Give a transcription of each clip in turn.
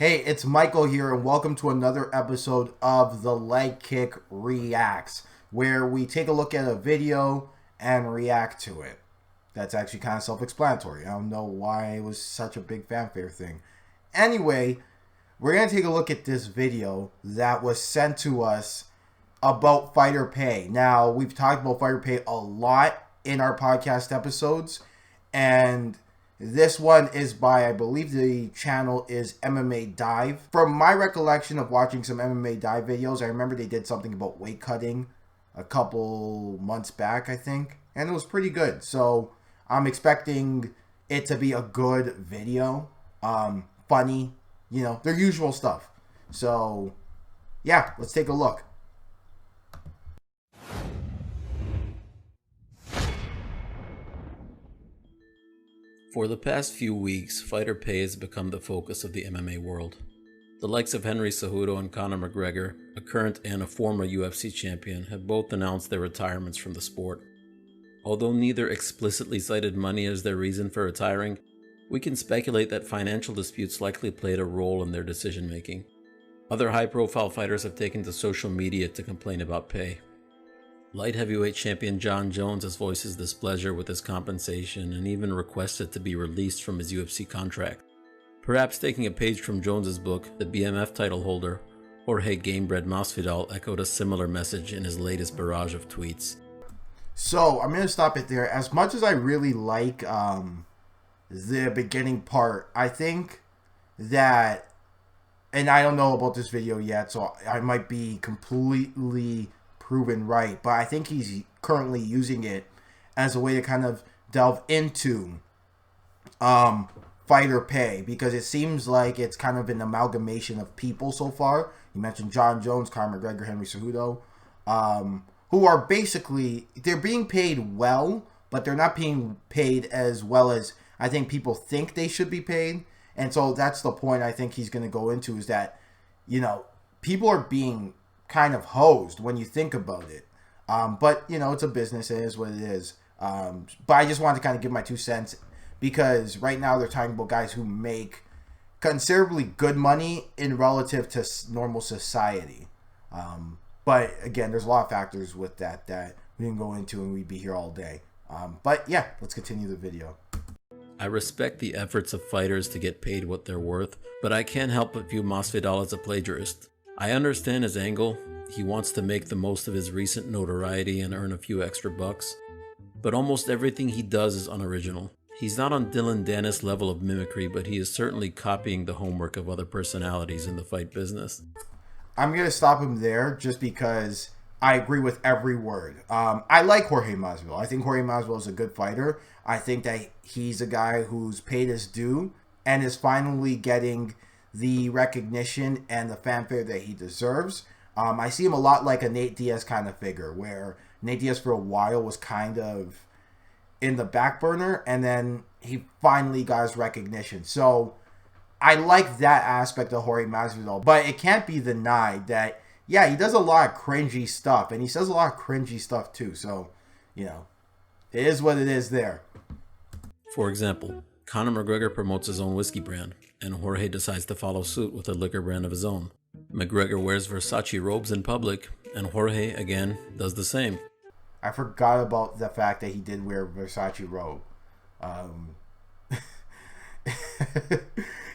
Hey, it's Michael here, and welcome to another episode of The Leg Kick Reacts, where we take a look at a video and react to it. That's actually kind of self-explanatory. I don't know why it was such a big fanfare thing. Anyway, we're going to take a look at this video that was sent to us about fighter pay. Now, we've talked about fighter pay a lot in our podcast episodes, and this one is by, I believe the channel is MMA Dive. From my recollection of watching some MMA Dive videos, I remember they did something about weight cutting a couple months back, I think, and it was pretty good. So I'm expecting it to be a good video, funny, you know, their usual stuff. So yeah, let's take a look. For the past few weeks, fighter pay has become the focus of the MMA world. The likes of Henry Cejudo and Conor McGregor, a current and a former UFC champion, have both announced their retirements from the sport. Although neither explicitly cited money as their reason for retiring, we can speculate that financial disputes likely played a role in their decision-making. Other high-profile fighters have taken to social media to complain about pay. Light heavyweight champion Jon Jones has voiced his displeasure with his compensation and even requested to be released from his UFC contract. Perhaps taking a page from Jones's book, the BMF title holder, Jorge Gamebred Masvidal echoed a similar message in his latest barrage of tweets. So I'm going to stop it there. As much as I really like the beginning part, I think that, and I don't know about this video yet, so I might be completely proven right, but I think he's currently using it as a way to kind of delve into fighter pay, because it seems like it's kind of an amalgamation of people so far. You mentioned Jon Jones, Conor McGregor, Henry Cejudo, who are basically, they're being paid well, but they're not being paid as well as I think people think they should be paid. And so that's the point I think he's going to go into, is that, you know, people are being kind of hosed when you think about it. But, you know, it's a business. It is what it is. But I just wanted to kind of give my 2 cents, because right now they're talking about guys who make considerably good money in relative to normal society. But again, there's a lot of factors with that we can go into, and we'd be here all day. But yeah, let's continue the video. I respect the efforts of fighters to get paid what they're worth, but I can't help but view Masvidal as a plagiarist. I understand his angle. He wants to make the most of his recent notoriety and earn a few extra bucks. But almost everything he does is unoriginal. He's not on Dylan Dennis' level of mimicry, but he is certainly copying the homework of other personalities in the fight business. I'm going to stop him there just because I agree with every word. I like Jorge Masvidal. I think Jorge Masvidal is a good fighter. I think that he's a guy who's paid his due and is finally getting the recognition and the fanfare that he deserves. I see him a lot like a Nate Diaz kind of figure, where Nate Diaz for a while was kind of in the back burner, and then he finally got his recognition. So I like that aspect of Jorge Masvidal, but it can't be denied that, yeah, he does a lot of cringy stuff, and he says a lot of cringy stuff too. So, you know, it is what it is there. For example, Conor McGregor promotes his own whiskey brand, and Jorge decides to follow suit with a liquor brand of his own. McGregor wears Versace robes in public, and Jorge, again, does the same. I forgot about the fact that he did wear a Versace robe.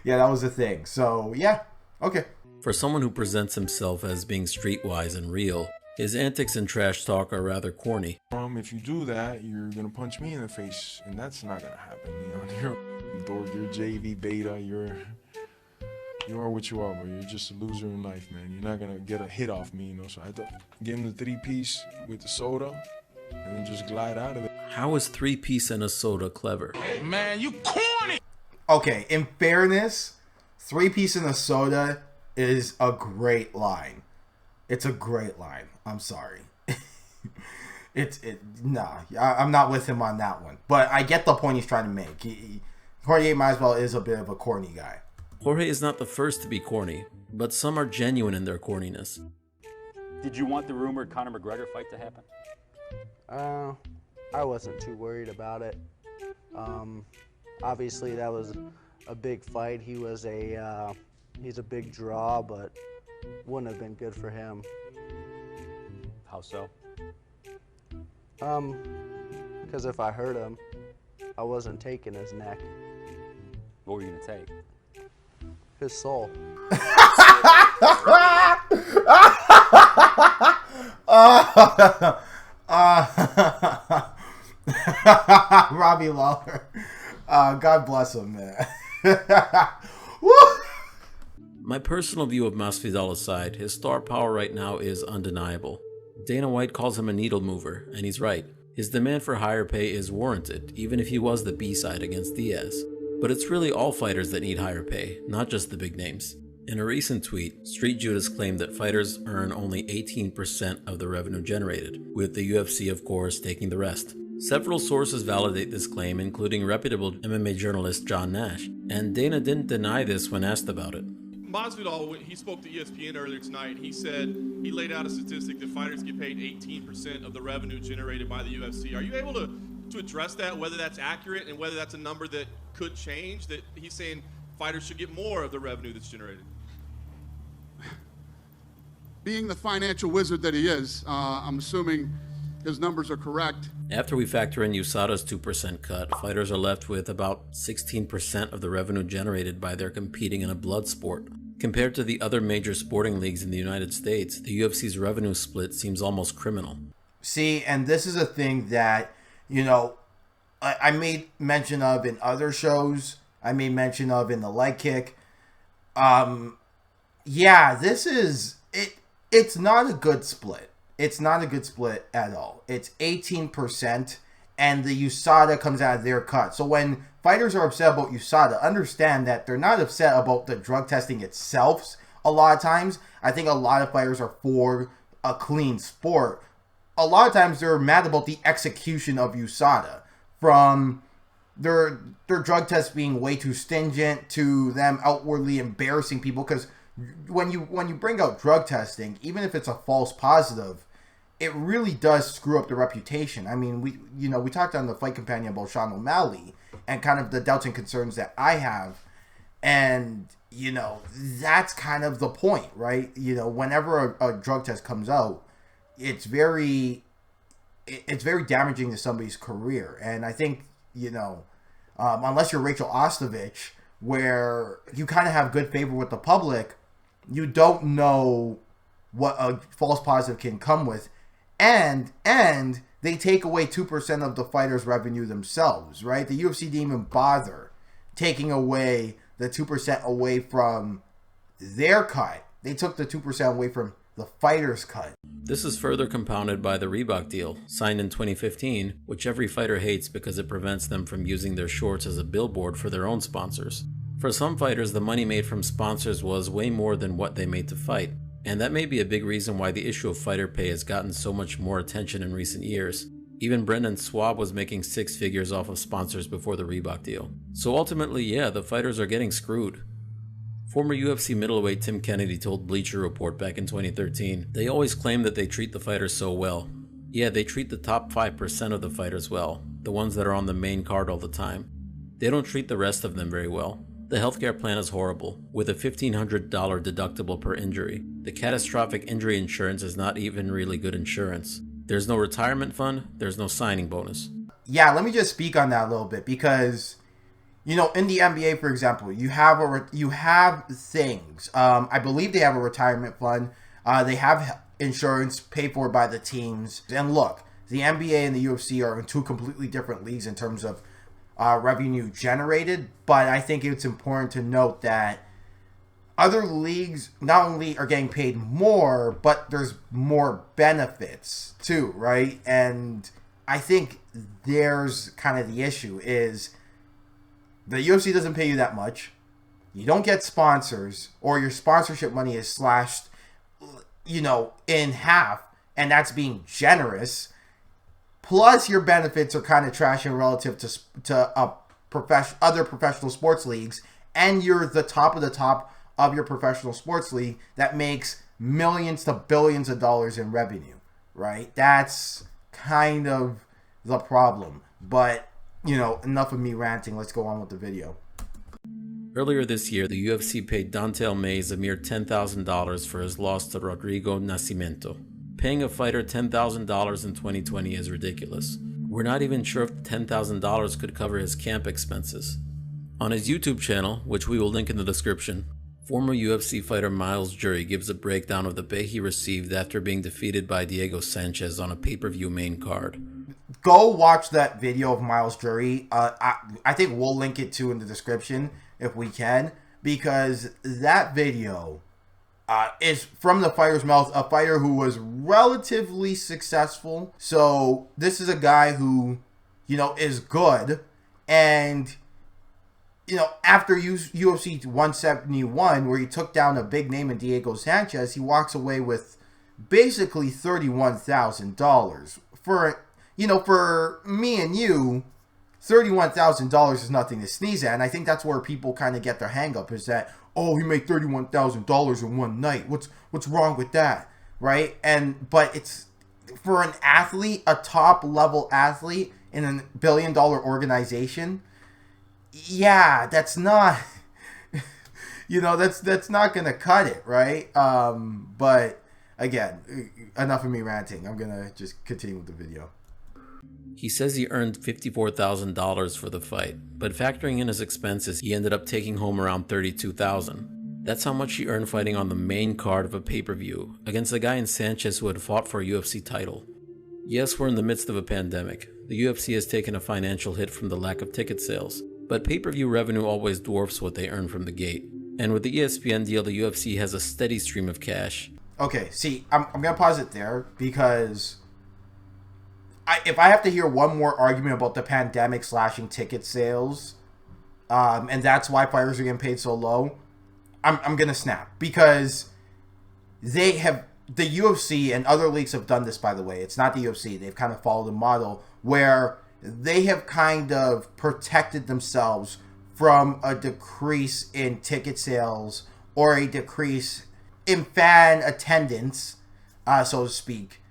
Yeah, that was a thing. So, yeah, okay. For someone who presents himself as being streetwise and real, his antics and trash talk are rather corny. If you do that, you're gonna punch me in the face, and that's not gonna happen. You know, you're a dork, you're JV beta, you are what you are, bro. You're just a loser in life, man. You're not gonna get a hit off me, you know. So I had to give him the 3-piece with the soda, and then just glide out of it. How is 3-piece and a soda clever? Man, you corny. Okay, in fairness, 3-piece and a soda is a great line. It's a great line. I'm sorry. I'm not with him on that one. But I get the point he's trying to make. Jorge Masvidal is a bit of a corny guy. Jorge is not the first to be corny, but some are genuine in their corniness. Did you want the rumored Conor McGregor fight to happen? I wasn't too worried about it. Obviously, that was a big fight. He was a He's a big draw, but wouldn't have been good for him. How so? Because if I hurt him, I wasn't taking his neck, What were you gonna take? his soul. Robbie Lawler. God bless him, man. Woo! My personal view of Masvidal aside, his star power right now is undeniable. Dana White calls him a needle mover, and he's right. His demand for higher pay is warranted, even if he was the B-side against Diaz. But it's really all fighters that need higher pay, not just the big names. In a recent tweet, Street Judas claimed that fighters earn only 18% of the revenue generated, with the UFC of course taking the rest. Several sources validate this claim, including reputable MMA journalist John Nash, and Dana didn't deny this when asked about it. Masvidal, when he spoke to ESPN earlier tonight, he said he laid out a statistic that fighters get paid 18% of the revenue generated by the UFC. Are you able to address that, whether that's accurate and whether that's a number that could change, that he's saying fighters should get more of the revenue that's generated? Being the financial wizard that he is, I'm assuming his numbers are correct. After we factor in USADA's 2% cut, fighters are left with about 16% of the revenue generated by their competing in a blood sport. Compared to the other major sporting leagues in the United States, the UFC's revenue split seems almost criminal. See, and this is a thing that, you know, I made mention of in other shows. I made mention of in the leg kick. Yeah, this is it. It's not a good split. It's not a good split at all. It's 18%, and the USADA comes out of their cut. So when fighters are upset about USADA, understand that they're not upset about the drug testing itself. A lot of times, I think a lot of fighters are for a clean sport. A lot of times, they're mad about the execution of USADA, from their drug tests being way too stringent to them outwardly embarrassing people. Because when you bring out drug testing, even if it's a false positive, it really does screw up the reputation. I mean, we talked on the Fight Companion about Sean O'Malley and kind of the doubts and concerns that I have, and that's kind of the point, right? Whenever a drug test comes out, it's very damaging to somebody's career. And I think unless you're Rachel Ostovich, where you kind of have good favor with the public, you don't know what a false positive can come with. And they take away 2% of the fighter's revenue themselves, right? The UFC didn't even bother taking away the 2% away from their cut. They took the 2% away from the fighter's cut. This is further compounded by the Reebok deal, signed in 2015, which every fighter hates because it prevents them from using their shorts as a billboard for their own sponsors. For some fighters, the money made from sponsors was way more than what they made to fight. And that may be a big reason why the issue of fighter pay has gotten so much more attention in recent years. Even Brendan Schaub was making six figures off of sponsors before the Reebok deal. So ultimately, yeah, the fighters are getting screwed. Former UFC middleweight Tim Kennedy told Bleacher Report back in 2013, they always claim that they treat the fighters so well. Yeah, they treat the top 5% of the fighters well, the ones that are on the main card all the time. They don't treat the rest of them very well. The healthcare plan is horrible, with a $1,500 deductible per injury. The catastrophic injury insurance is not even really good insurance. There's no retirement fund, there's no signing bonus. Yeah, let me just speak on that a little bit, because, in the NBA, for example, you have things. I believe they have a retirement fund. They have insurance paid for by the teams. And look, the NBA and the UFC are in two completely different leagues in terms of revenue generated, but I think it's important to note that other leagues not only are getting paid more, but there's more benefits too, right? And I think there's kind of the issue is the UFC doesn't pay you that much. You don't get sponsors, or your sponsorship money is slashed, in half, and that's being generous. Plus, your benefits are kind of trashing relative to other professional sports leagues, and you're the top of your professional sports league that makes millions to billions of dollars in revenue, right? That's kind of the problem. But, enough of me ranting. Let's go on with the video. Earlier this year, the UFC paid Dontel Mays a mere $10,000 for his loss to Rodrigo Nascimento. Paying a fighter $10,000 in 2020 is ridiculous. We're not even sure if the $10,000 could cover his camp expenses. On his YouTube channel, which we will link in the description, former UFC fighter Myles Jury gives a breakdown of the pay he received after being defeated by Diego Sanchez on a pay-per-view main card. Go watch that video of Myles Jury. I think we'll link it too in the description if we can, because that video is from the fighter's mouth, a fighter who was relatively successful. So this is a guy who, is good. And, after UFC 171, where he took down a big name in Diego Sanchez, he walks away with basically $31,000. For me and you, $31,000 is nothing to sneeze at. And I think that's where people kind of get their hang up, is that, oh, he made $31,000 in one night. What's wrong with that, right? But it's for an athlete, a top level athlete in a $1 billion organization. Yeah, that's not, that's not gonna cut it, right? But again, enough of me ranting. I'm gonna just continue with the video. He says he earned $54,000 for the fight, but factoring in his expenses, he ended up taking home around $32,000. That's how much he earned fighting on the main card of a pay-per-view against a guy in Sanchez who had fought for a UFC title. Yes, we're in the midst of a pandemic. The UFC has taken a financial hit from the lack of ticket sales, but pay-per-view revenue always dwarfs what they earn from the gate. And with the ESPN deal, the UFC has a steady stream of cash. Okay, see, I'm going to pause it there because if I have to hear one more argument about the pandemic slashing ticket sales, and that's why fighters are getting paid so low, I'm going to snap. Because the UFC and other leagues have done this, by the way. It's not the UFC. They've kind of followed a model where they have kind of protected themselves from a decrease in ticket sales or a decrease in fan attendance, so to speak,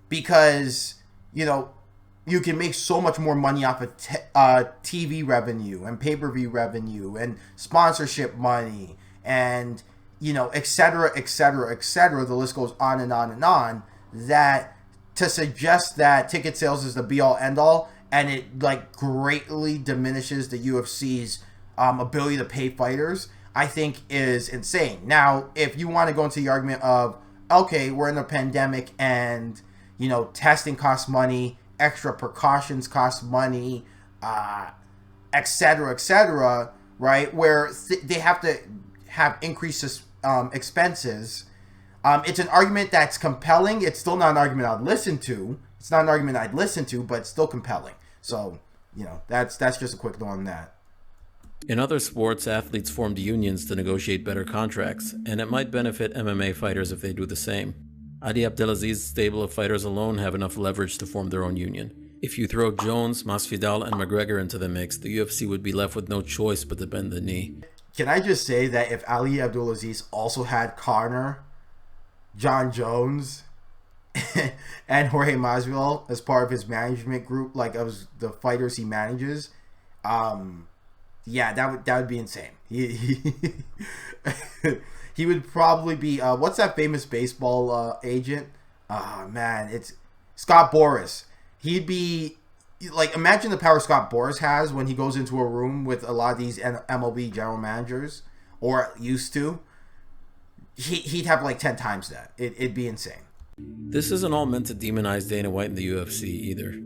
because, you can make so much more money off of TV revenue and pay-per-view revenue and sponsorship money and, et cetera, et cetera, et cetera. The list goes on and on and on. That to suggest that ticket sales is the be-all, end-all, and it greatly diminishes the UFC's ability to pay fighters, I think is insane. Now, if you want to go into the argument of, okay, we're in a pandemic and, testing costs money, extra precautions cost money, et cetera, right, where they have to have increased expenses, it's an argument that's compelling. It's still not an argument I'd listen to. It's not an argument I'd listen to, but it's still compelling. So, that's just a quick note on that. In other sports, athletes formed unions to negotiate better contracts, and it might benefit MMA fighters if they do the same. Adi Abdelaziz's stable of fighters alone have enough leverage to form their own union. If you throw Jones, Masvidal, and McGregor into the mix, the UFC would be left with no choice but to bend the knee. Can I just say that if Ali Abdelaziz also had Conor, John Jones, and Jorge Masvidal as part of his management group, of the fighters he manages, yeah, that would be insane. He would probably be what's that famous baseball agent? Man, it's Scott Boras. He'd be imagine the power Scott Boras has when he goes into a room with a lot of these MLB general managers, or used to. He'd have 10 times that. It'd be insane. This isn't all meant to demonize Dana White and the UFC either.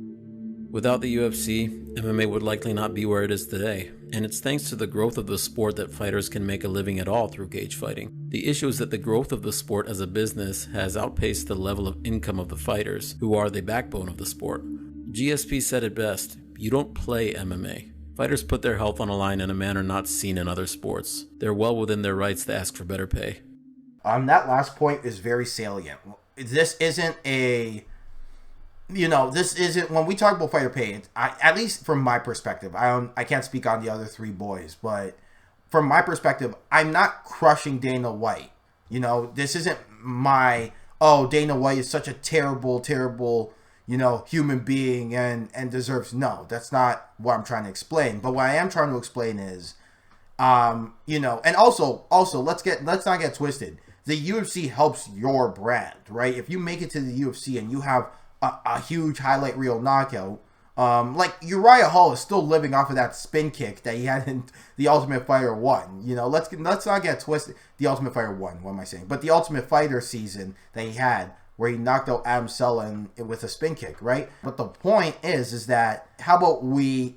Without the UFC, MMA would likely not be where it is today, and it's thanks to the growth of the sport that fighters can make a living at all through cage fighting. The issue is that the growth of the sport as a business has outpaced the level of income of the fighters, who are the backbone of the sport. GSP said it best, you don't play MMA. Fighters put their health on a line in a manner not seen in other sports. They're well within their rights to ask for better pay. That last point is very salient. This isn't when we talk about fighter pay, at least from my perspective, I can't speak on the other three boys, but from my perspective, I'm not crushing Dana White. This isn't Dana White is such a terrible, human being and deserves. No, that's not what I'm trying to explain. But what I am trying to explain is And also let's not get twisted. The UFC helps your brand, right? If you make it to the UFC and you have a huge highlight reel knockout, like Uriah Hall is still living off of that spin kick that he had in the Ultimate Fighter 1. Let's not get twisted. The Ultimate Fighter 1, what am I saying? But the Ultimate Fighter season that he had, where he knocked out Adam Sella with a spin kick, right? But the point is that how about we,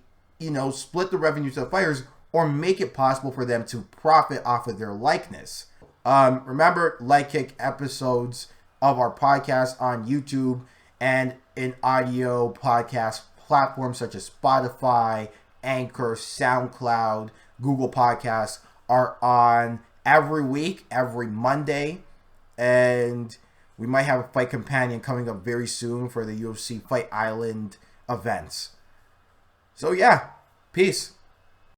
split the revenue to the fighters, or make it possible for them to profit off of their likeness. Remember, Leg Kick episodes of our podcast on YouTube and in audio podcast platforms such as Spotify, Anchor, SoundCloud, Google Podcasts are on every week, every Monday. And we might have a Fight Companion coming up very soon for the UFC Fight Island events. So yeah, peace.